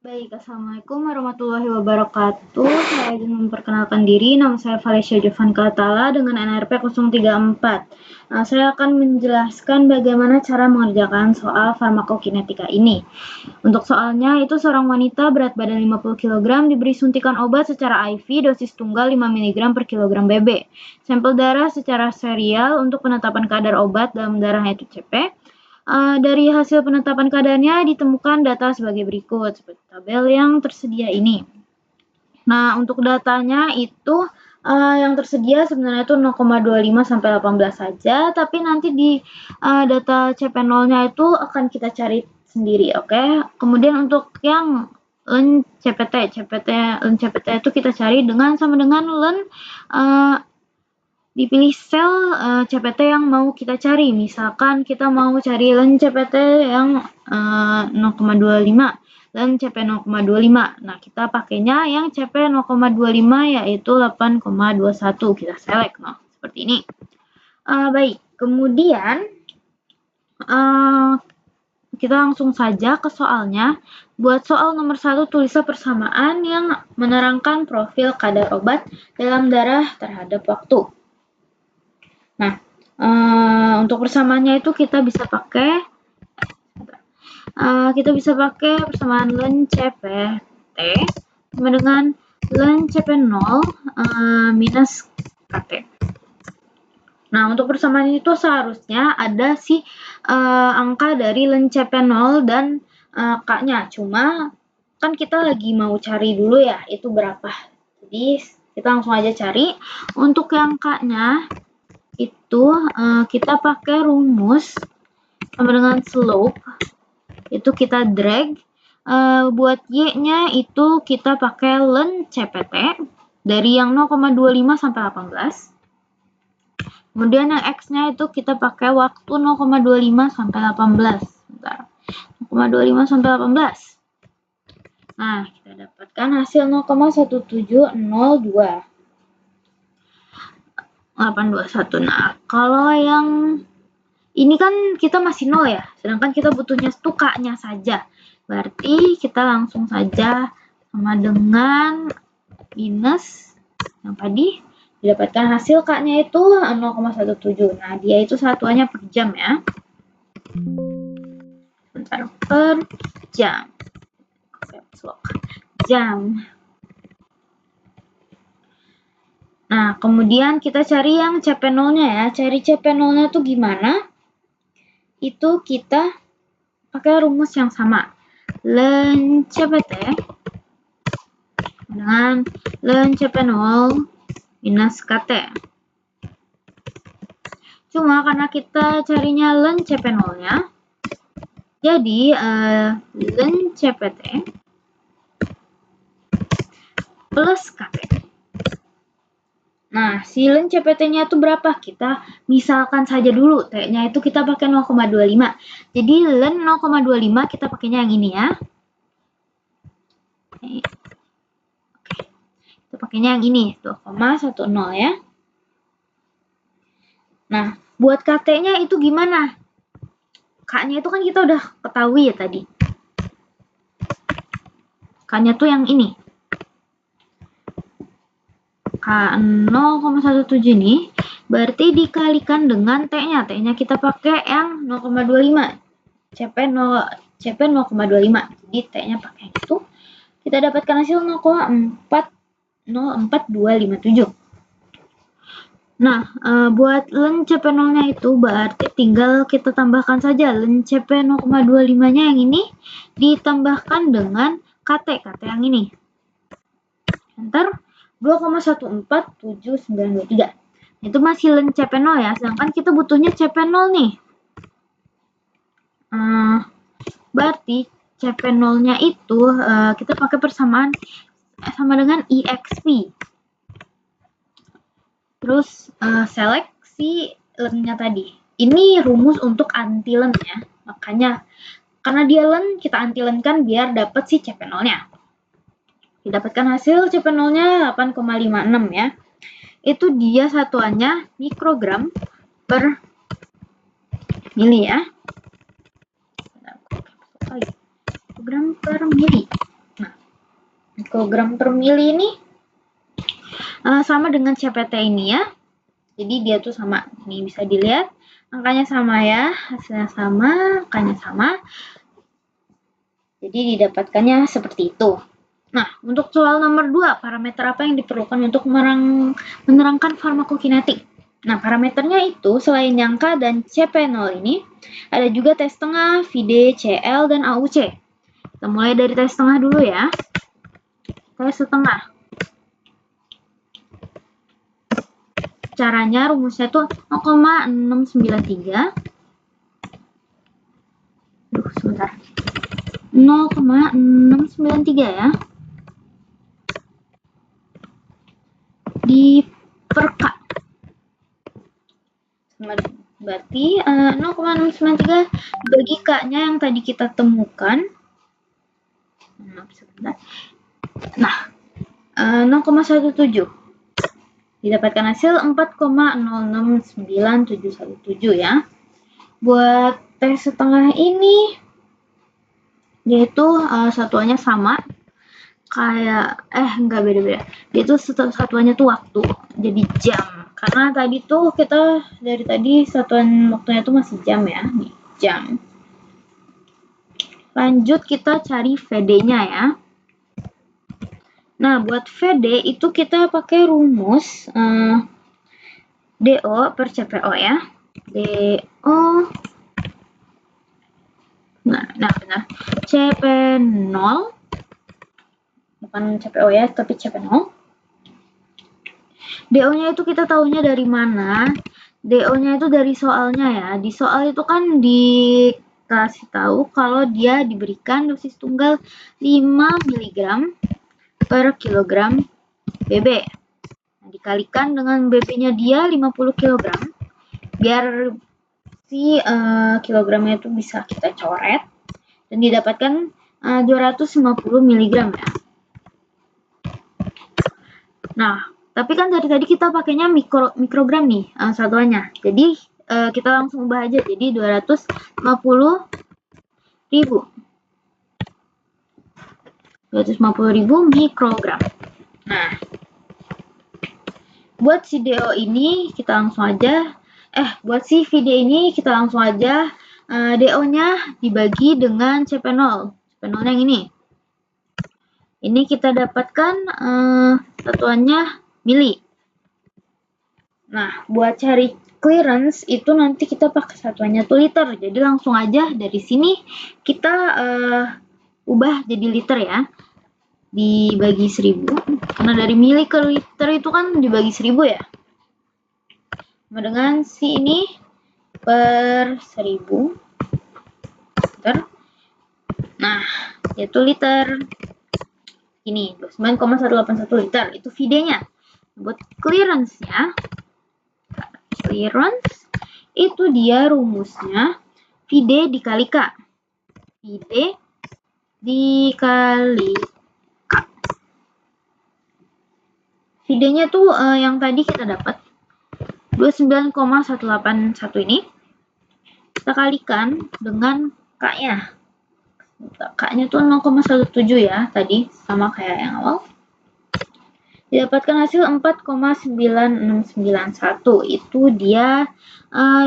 Baik, Assalamualaikum warahmatullahi wabarakatuh. Saya ingin memperkenalkan diri, nama saya Valesia Jovan Katala dengan NRP 034. Saya akan menjelaskan bagaimana cara mengerjakan soal farmakokinetika ini. Untuk soalnya, itu seorang wanita berat badan 50 kg diberi suntikan obat secara IV dosis tunggal 5 mg per kilogram BB. Sampel darah secara serial untuk penetapan kadar obat dalam darahnya itu CP. Dari hasil penetapan kadarnya ditemukan data sebagai berikut, seperti tabel yang tersedia ini. Nah, untuk datanya itu yang tersedia sebenarnya itu 0,25 sampai 18 saja, tapi nanti di data CP0-nya itu akan kita cari sendiri, oke? Kemudian untuk yang len CPT itu kita cari sama dengan len dipilih sel CPT yang mau kita cari. Misalkan kita mau cari len CPT yang 0,25 dan CP 0,25. Nah, kita pakainya yang CP 0,25 yaitu 8,21. Kita select, seperti ini. Baik, kemudian kita langsung saja ke soalnya. Buat soal nomor 1, tulislah persamaan yang menerangkan profil kadar obat dalam darah terhadap waktu. Nah, untuk persamaannya itu kita bisa pakai persamaan len CPT sama dengan len CP0 minus KT. Nah, untuk persamaan itu seharusnya ada angka dari len CP0 dan K-nya. Cuma kan kita lagi mau cari dulu ya, itu berapa. Jadi, kita langsung aja cari. Untuk yang K-nya itu kita pakai rumus sama dengan slope, itu kita drag. Buat Y-nya itu kita pakai len CPT dari yang 0,25 sampai 18. Kemudian yang X-nya itu kita pakai waktu 0,25 sampai 18. Bentar. 0,25 sampai 18. Nah, kita dapatkan hasil 0,1702. 821. Nah, kalau yang ini kan kita masih 0 ya, sedangkan kita butuhnya itu K-nya saja. Berarti kita langsung saja sama dengan minus yang tadi, didapatkan hasil K-nya itu 0,17. Nah, dia itu satuannya per jam ya. Bentar, per jam. Jam. Nah, kemudian kita cari yang CP0-nya ya. Cari CP0-nya tuh gimana? Itu kita pakai rumus yang sama. Len CPT dengan len CP0 minus KT. Cuma karena kita carinya len CP0-nya, jadi len CPT plus KT. Nah, si len CPT-nya itu berapa? Kita misalkan saja dulu, T-nya itu kita pakai 0,25. Jadi, len 0,25 kita pakainya yang ini ya. Oke. Kita pakainya yang ini, 2,10 ya. Nah, buat KT-nya itu gimana? K-nya itu kan kita udah ketahui ya tadi. K-nya tuh yang ini. K0,17 ini berarti dikalikan dengan T-nya. T-nya kita pakai yang 0,25. CP 0,25. Jadi T-nya pakai itu. Kita dapatkan hasil 0,40257. Nah, buat len CP0-nya itu berarti tinggal kita tambahkan saja len CP 0,25-nya yang ini ditambahkan dengan KT yang ini. Enter. 2,147923. Itu masih len CP0 ya, sedangkan kita butuhnya CP0 nih. Berarti CP0-nya itu kita pakai persamaan sama dengan EXP. Terus seleksi len-nya tadi. Ini rumus untuk anti len ya. Makanya karena dia len, kita anti len kan biar dapat si CP0-nya. Didapatkan hasil CP0-nya 8,56 ya. Itu dia satuannya mikrogram per mili ya. Mikrogram per mili. mikrogram per mili ini sama dengan CPT ini ya. Jadi dia tuh sama. Ini bisa dilihat angkanya sama ya, hasilnya sama, angkanya sama. Jadi didapatkannya seperti itu. Nah, untuk soal nomor 2, parameter apa yang diperlukan untuk menerangkan farmakokinetik? Nah, parameternya itu selain angka dan CP0 ini, ada juga T setengah, VD, CL, dan AUC. Kita mulai dari T setengah dulu ya. T setengah. Caranya rumusnya itu 0,693. Sebentar. 0,693 ya. Di per K. Berarti 0,693 bagi K-nya yang tadi kita temukan. Nah, 0,17. Didapatkan hasil 4,009717 ya. Buat T setengah ini, yaitu satuannya sama. Kayak, enggak beda-beda. Dia tuh satuannya tuh waktu, jadi jam. Karena tadi tuh kita, dari tadi satuan waktunya tuh masih jam ya. Nih, jam. Lanjut kita cari VD-nya ya. Nah, buat VD itu kita pakai rumus DO per CPO ya. DO. Nah benar. CP0. Bukan CPO ya, tapi CP0. DO-nya itu kita tahunya dari mana? DO-nya itu dari soalnya ya. Di soal itu kan dikasih tahu kalau dia diberikan dosis tunggal 5 mg per kilogram BB. Nah, dikalikan dengan BB-nya dia 50 kg. Biar si kilogramnya itu bisa kita coret dan didapatkan 250 mg ya. Nah, tapi kan dari tadi kita pakainya mikrogram nih satuannya. Jadi kita langsung ubah aja jadi 250.000. 250.000 mikrogram. Nah, buat si DO ini kita langsung aja buat si VD ini kita langsung aja DO-nya dibagi dengan CP0. CP0 yang ini. Ini kita dapatkan satuannya mili. Nah, buat cari clearance itu nanti kita pakai satuannya tuh liter. Jadi langsung aja dari sini kita ubah jadi liter ya. Dibagi 1000. Karena dari mili ke liter itu kan dibagi 1000 ya. Sama dengan si ini per 1000 liter. Nah, yaitu liter. Ini 29,181 liter. Itu VD-nya. Buat clearance-nya, clearance itu dia rumusnya VD dikali K. VD dikali K. VD-nya tuh yang tadi kita dapat 29,181 ini kita kalikan dengan K-nya. K-nya tuh 0,17 ya tadi, sama kayak yang awal. Didapatkan hasil 4,9691. Itu dia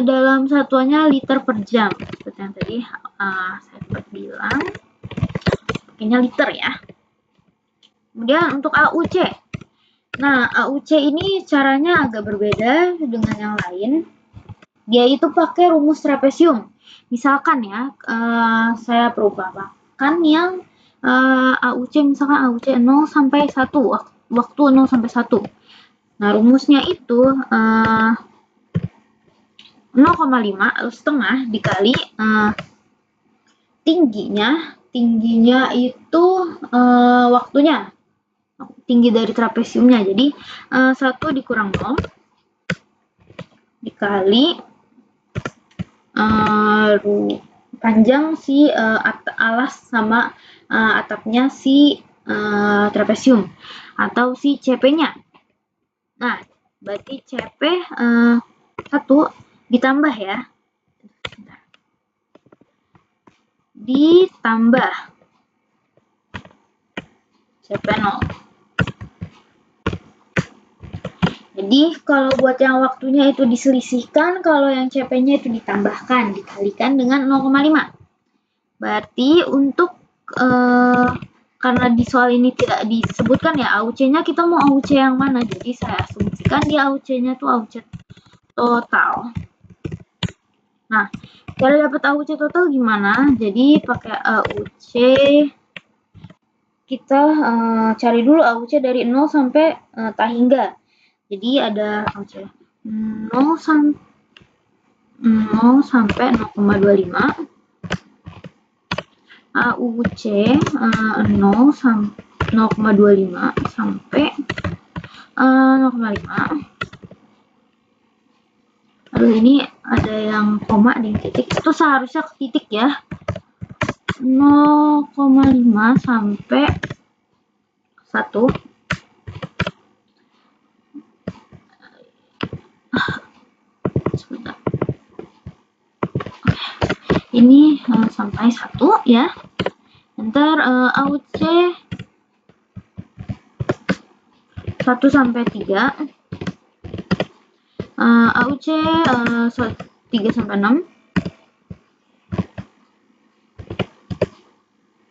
dalam satuannya liter per jam. Seperti yang tadi saya sempat bilang, pakainya liter ya. Kemudian untuk AUC. Nah, AUC ini caranya agak berbeda dengan yang lain. Dia itu pakai rumus trapesium. Misalkan ya, saya perumpamakan yang AUC, misalkan AUC 0 sampai 1, waktu 0 sampai 1. Nah, rumusnya itu 0,5 atau setengah dikali tingginya itu waktunya, tinggi dari trapesiumnya. Jadi 1 dikurang 0 dikali panjang si alas sama atapnya si trapesium atau si CP-nya. Nah, berarti CP 1 ditambah ya. Ditambah CP0. Jadi kalau buat yang waktunya itu diselisihkan, kalau yang CP-nya itu ditambahkan, dikalikan dengan 0,5. Berarti untuk karena di soal ini tidak disebutkan ya AUC-nya, kita mau AUC yang mana? Jadi saya asumsikan di AUC-nya tuh AUC total. Nah, cara dapat AUC total gimana? Jadi pakai AUC, kita cari dulu AUC dari 0 sampai tak hingga. Jadi ada AUC 0 sampai 0,25. AUC 0,25 sampai 0,5. Aduh, ini ada yang koma di titik, itu seharusnya ke titik ya. 0,5 sampai 1. Sebentar. Ini sampai 1 ya. Ntar AUC 1 sampai 3. AUC 3 sampai 6.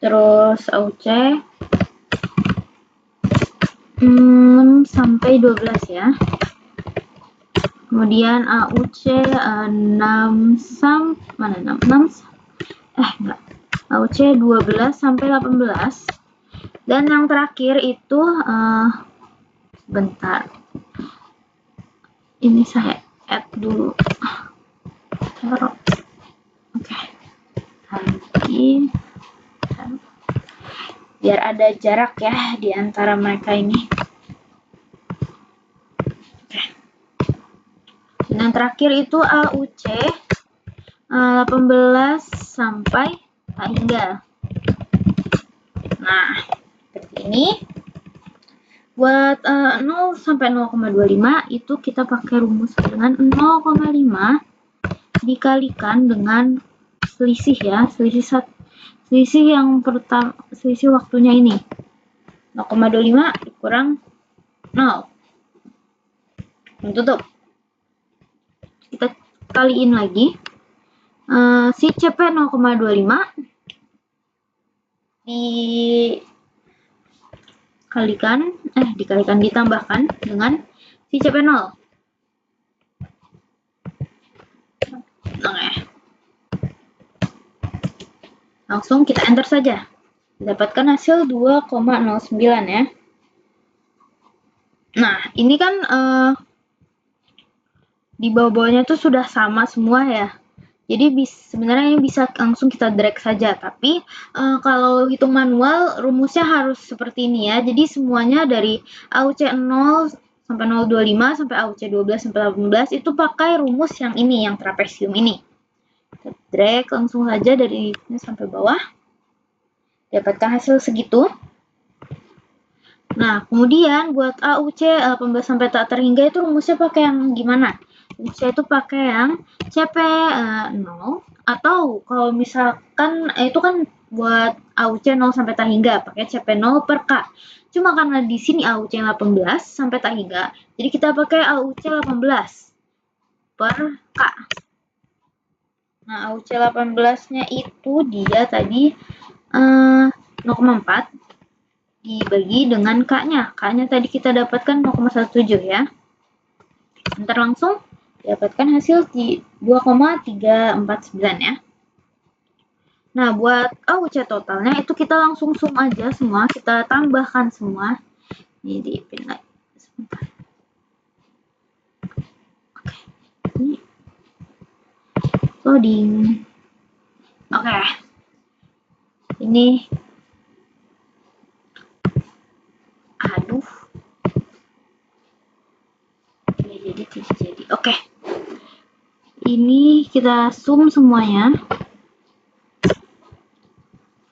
Terus AUC 6 sampai 12 ya. Kemudian AUC 6 sampai enggak. AUC 12 sampai 18. Dan yang terakhir itu bentar. Ini saya add dulu. Taruh. Oke. Lagi. Biar ada jarak ya di antara mereka ini. Oke. Dan yang terakhir itu AUC 18 sampai tak hingga. Nah, seperti ini. Buat 0 sampai 0,25 itu kita pakai rumus dengan 0,5 dikalikan dengan selisih ya, selisih yang pertama, selisih waktunya ini 0,25 dikurang 0, tutup. Kita kaliin lagi si CP 0,25 ditambahkan dengan si CP0. Langsung kita enter saja. Dapatkan hasil 2,09 ya. Nah, ini kan di bawah-bawahnya tuh sudah sama semua ya. Jadi sebenarnya ini bisa langsung kita drag saja. Tapi kalau hitung manual, rumusnya harus seperti ini ya. Jadi semuanya dari AUC 0 sampai 0,25 sampai AUC 12 sampai 18 itu pakai rumus yang ini, yang trapesium ini. Kita drag langsung saja dari ini sampai bawah. Dapatkan hasil segitu. Nah, kemudian buat AUC 18 sampai tak terhingga itu rumusnya pakai yang gimana? Rumusnya itu pakai yang CP0 atau kalau misalkan itu kan buat AUC 0 sampai tak hingga pakai CP0 per K. Cuma karena di sini AUC 18 sampai tak hingga, jadi kita pakai AUC 18 per K. Nah, AUC 18-nya itu dia tadi 0,4 dibagi dengan K-nya. K-nya tadi kita dapatkan 0,17 ya. Ntar langsung dapatkan hasil di 2,349 ya. Nah, buat AUC totalnya itu kita langsung sum aja semua, kita tambahkan semua. Ini dipin lagi sebentar. Oke. Ini loading. Oke. Ini jadi. Oke. Ini kita sum semuanya.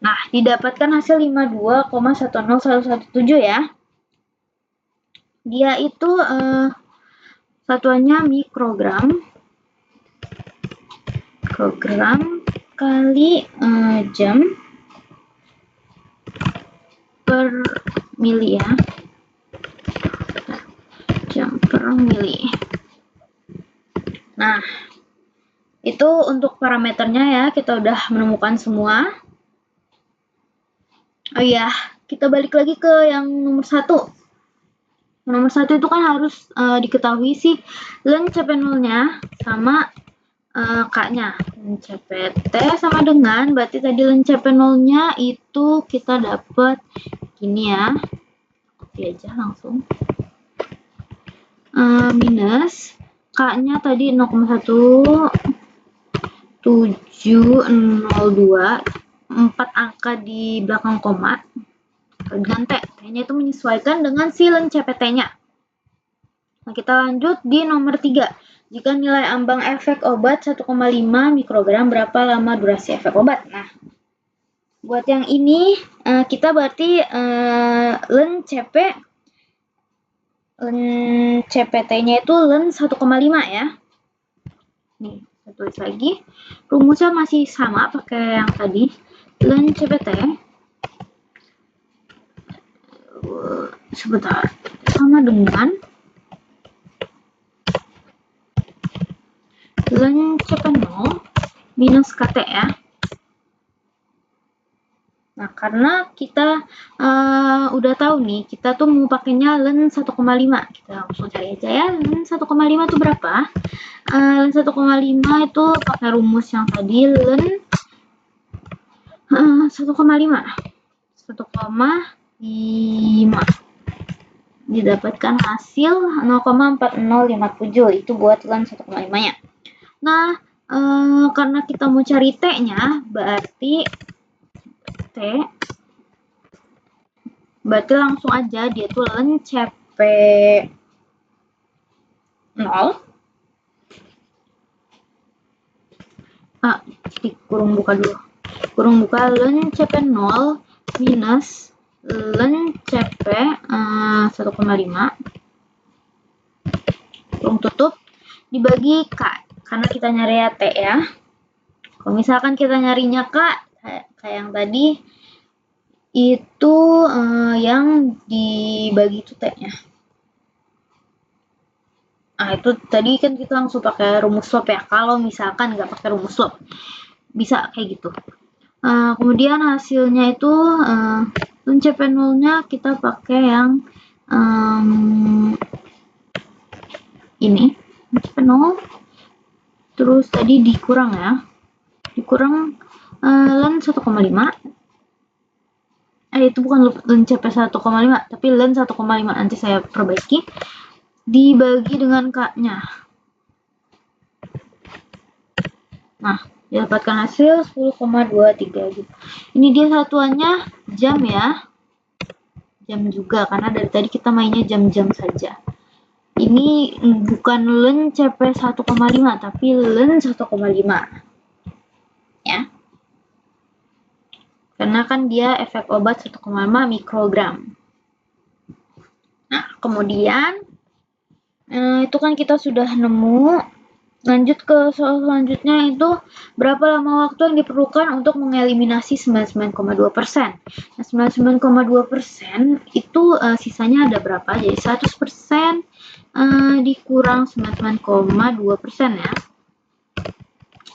Nah, didapatkan hasil 52,10117 ya. Dia itu satuannya mikrogram. Kali jam per mili ya. Jam per mili. Nah, itu untuk parameternya ya, kita udah menemukan semua. Oh iya, kita balik lagi ke yang nomor 1. Nomor 1 itu kan harus diketahui sih len CP0-nya sama K-nya. Len CPT sama dengan, berarti tadi len CP0-nya itu kita dapat gini ya. Copy aja langsung. Minus K-nya tadi 0,1702, 4 angka di belakang koma. Dengan T, T-nya itu menyesuaikan dengan si len CPT-nya. Nah, kita lanjut di nomor 3. Jika nilai ambang efek obat 1,5 mikrogram, berapa lama durasi efek obat? Nah, buat yang ini kita berarti len CPT-nya itu len 1,5 ya. Nih, saya tulis lagi. Rumusnya masih sama pakai yang tadi. Len CPT sebentar, sama dengan len CP0 minus KT ya. Nah, karena kita udah tahu nih, kita tuh mau pakainya len 1,5. Kita langsung cari aja ya, len 1,5 itu berapa? Len 1,5 itu pakai rumus yang tadi, len 1,5. 1,5 didapatkan hasil 0,4057, itu buat len 1,5-nya. Nah, karena kita mau cari T-nya, berarti langsung aja dia tuh len CP0 kurung buka dulu, kurung buka len CP0 minus len CP 1,5 kurung tutup dibagi K, karena kita nyari T ya. Kalau misalkan kita nyarinya K kayak yang tadi itu yang dibagi itu T-nya. Nah, itu tadi kan kita langsung pakai rumus slope ya. Kalau misalkan nggak pakai rumus slope, bisa kayak gitu. Kemudian hasilnya itu len CP0-nya kita pakai yang ini, CP0. Terus tadi dikurang ya. Dikurang len 1,5. Itu bukan len CP 1,5, tapi len 1,5, nanti saya perbaiki. Dibagi dengan K-nya. Nah, didapatkan hasil 10,23 gitu. Ini dia satuannya jam ya. Jam juga, karena dari tadi kita mainnya jam-jam saja. Ini bukan len CP 1,5, tapi len 1,5. Ya. Karena kan dia efek obat 1,5 mikrogram. Nah, kemudian itu kan kita sudah nemu. Lanjut ke soal selanjutnya, itu berapa lama waktu yang diperlukan untuk mengeliminasi 99,2%. Nah, 99,2% itu sisanya ada berapa? Jadi 100% dikurang 99,2% ya.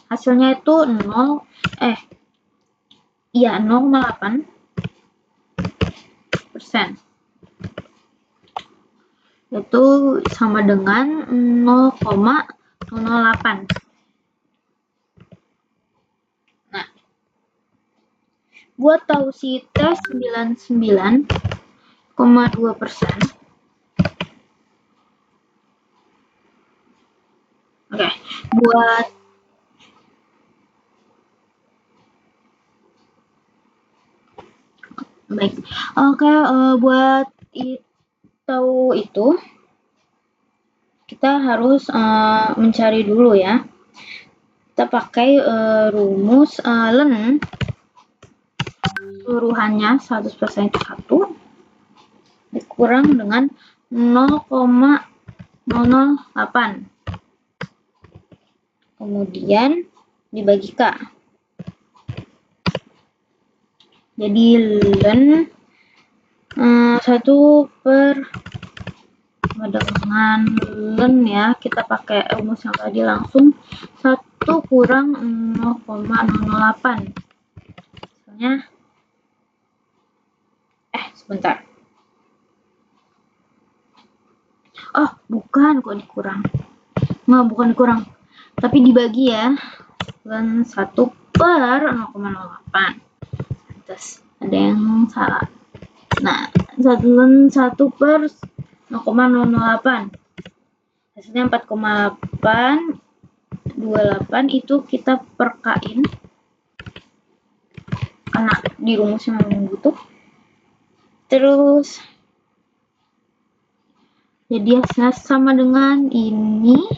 Hasilnya itu 0,8%. Itu sama dengan 0,08. Nah, buat tahu si T 99,2%. Oke, buat baik. Oke, buat tahu itu kita harus mencari dulu ya. Kita pakai rumus len seluruhannya 100% itu 1 dikurang dengan 0,008, kemudian dibagi K. Jadi len 1 per sama dengan len ya, kita pakai rumus yang tadi langsung 1 kurang 0,008. Misalnya sebentar. Oh, bukan, kok dikurang. Nah, bukan dikurang, tapi dibagi ya. Len 1 per 0,08. Terus ada yang salah. Nah, len 1 per 0,008. Hasilnya 4,828 itu kita perkain. Karena di rumusnya memang butuh. Terus jadi hasilnya sama dengan ini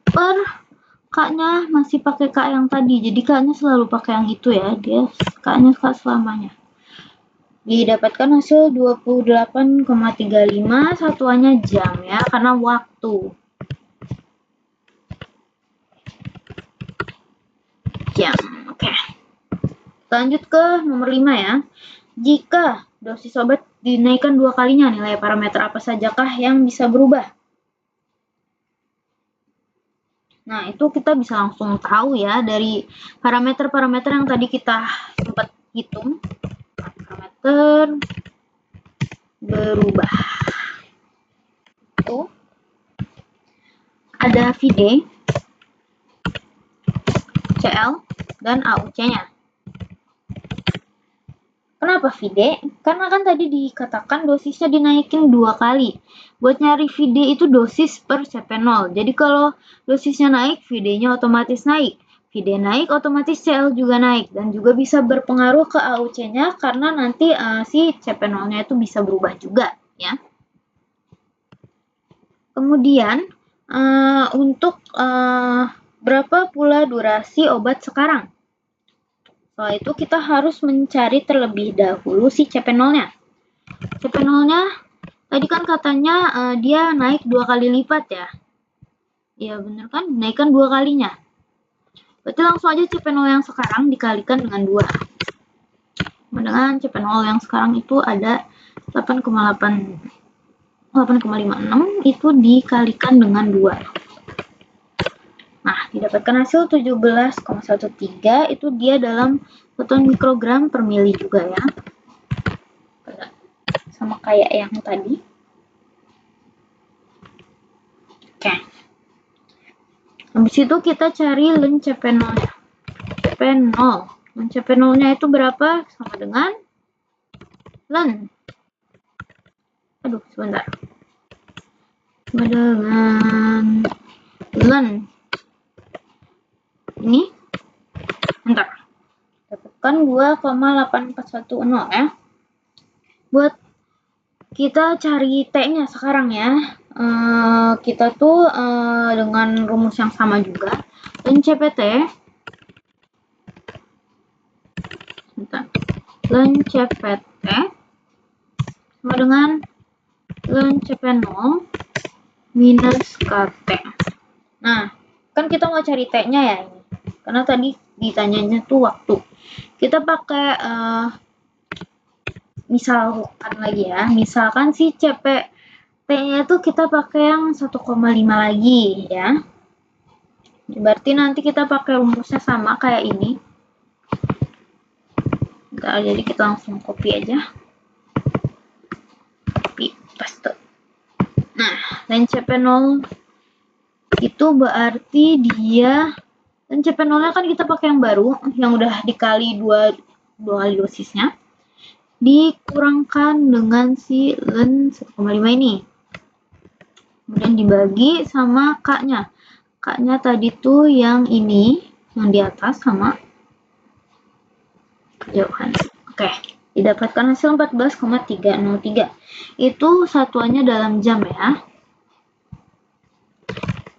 per K-nya masih pakai K yang tadi. Jadi K-nya selalu pakai yang itu ya. Dia K-nya K selamanya. Didapatkan hasil 28,35, satuannya jam ya, karena waktu. Jam. Oke. Lanjut ke nomor 5 ya. Jika dosis obat dinaikkan 2 kalinya, nilai parameter apa sajakah yang bisa berubah? Nah, itu kita bisa langsung tahu ya dari parameter-parameter yang tadi kita sempat hitung. Parameter berubah. Itu ada VD, CL, dan AUC-nya. Kenapa VD? Karena kan tadi dikatakan dosisnya dinaikin 2 kali. Buat nyari VD itu dosis per CP0. Jadi kalau dosisnya naik, VD-nya otomatis naik. VD naik, otomatis CL juga naik. Dan juga bisa berpengaruh ke AUC-nya karena nanti si CP0-nya itu bisa berubah juga ya. Kemudian untuk berapa pula durasi obat sekarang? Setelah itu kita harus mencari terlebih dahulu si CP0-nya. CP0-nya tadi kan katanya dia naik 2 kali lipat ya. Iya bener kan? Naikkan 2 kalinya. Berarti langsung aja CP0 yang sekarang dikalikan dengan 2. Dengan CP0 yang sekarang itu ada 8,56 itu dikalikan dengan 2. Nah, didapatkan hasil 17,13 itu dia dalam satuan mikrogram per mili juga ya. Sama kayak yang tadi. Oke. Habis itu kita cari len CP0-nya. CP0. Len CP0-nya itu berapa? Sama dengan len. Aduh, sebentar. Sama dengan len. Ini. Bentar. Dapatkan 2,8410 ya. Buat kita cari T-nya sekarang ya. Kita tuh dengan rumus yang sama juga. Len CPT. Bentar. Len CPT sama dengan len CP0 minus KT. Nah, kan kita mau cari T-nya ya ini. Karena tadi ditanyanya tuh waktu. Kita pakai misalkan lagi ya. Misalkan si CPT-nya tuh kita pakai yang 1,5 lagi ya. Berarti nanti kita pakai rumusnya sama kayak ini. Bentar, jadi kita langsung copy aja. Copy, paste. Nah, len CP0 itu berarti dia len CP0-nya kan kita pakai yang baru, yang udah dikali 2 kali dosisnya. Dikurangkan dengan si len 1,5 ini. Kemudian dibagi sama K-nya. K-nya tadi tuh yang ini, yang di atas sama kejauhan. Oke, didapatkan hasil 14,303. Itu satuannya dalam jam ya.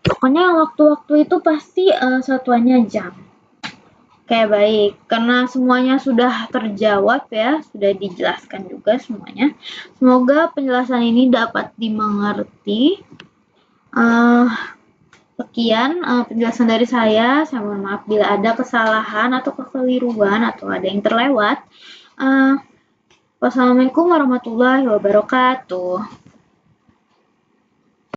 Pokoknya waktu-waktu itu pasti satuannya jam. Oke, baik. Karena semuanya sudah terjawab ya, sudah dijelaskan juga semuanya. Semoga penjelasan ini dapat dimengerti. Sekian penjelasan dari saya. Saya mohon maaf bila ada kesalahan atau kekeliruan atau ada yang terlewat. Wassalamualaikum warahmatullahi wabarakatuh.